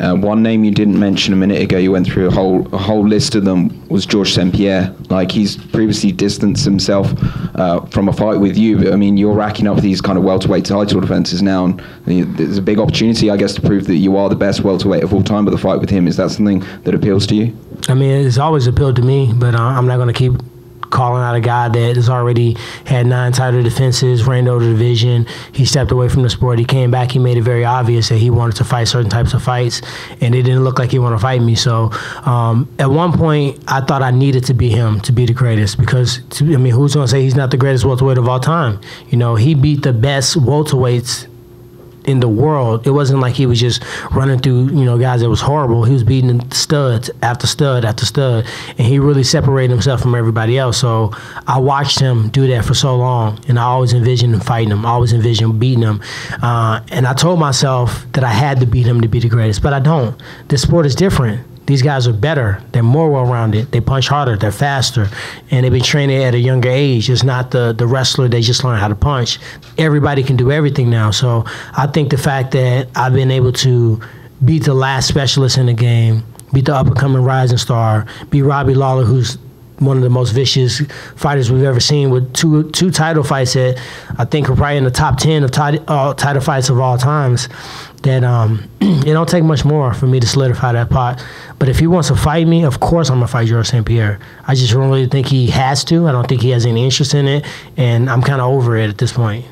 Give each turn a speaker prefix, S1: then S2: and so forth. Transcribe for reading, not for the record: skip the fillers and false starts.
S1: One name you didn't mention a minute ago, you went through a whole list of them, was Georges St-Pierre. Like, he's previously distanced himself from a fight with you. But, I mean, you're racking up these kind of welterweight title defenses now, and there's a big opportunity, I guess, to prove that you are the best welterweight of all time. But the fight with him, is that something that appeals to you?
S2: I mean, it's always appealed to me, but I'm not going to keep calling out a guy that has already had 9 title defenses, reigned over the division. He stepped away from the sport. He came back. He made it very obvious that he wanted to fight certain types of fights, and it didn't look like he wanted to fight me. So at one point, I thought I needed to be him to be the greatest, because, I mean, who's going to say he's not the greatest welterweight of all time? You know, he beat the best welterweights in the world. It wasn't like he was just running through, you know, guys that was horrible. He was beating studs after stud after stud, and he really separated himself from everybody else. So I watched him do that for so long, and I always envisioned him fighting him. I always envisioned beating him. And I told myself that I had to beat him to be the greatest, but I don't. This sport is different. These guys are better. They're more well-rounded. They punch harder. They're faster. And they've been training at a younger age. It's not the wrestler they just learned how to punch. Everybody can do everything now. So I think the fact that I've been able to beat the last specialist in the game, beat the up-and-coming rising star, beat Robbie Lawler, who's one of the most vicious fighters we've ever seen, with two title fights that I think are probably in the top 10 of title fights of all times, that it don't take much more for me to solidify that pot. But if he wants to fight me, of course I'm going to fight Georges St-Pierre. I just don't really think he has to. I don't think he has any interest in it, and I'm kind of over it at this point.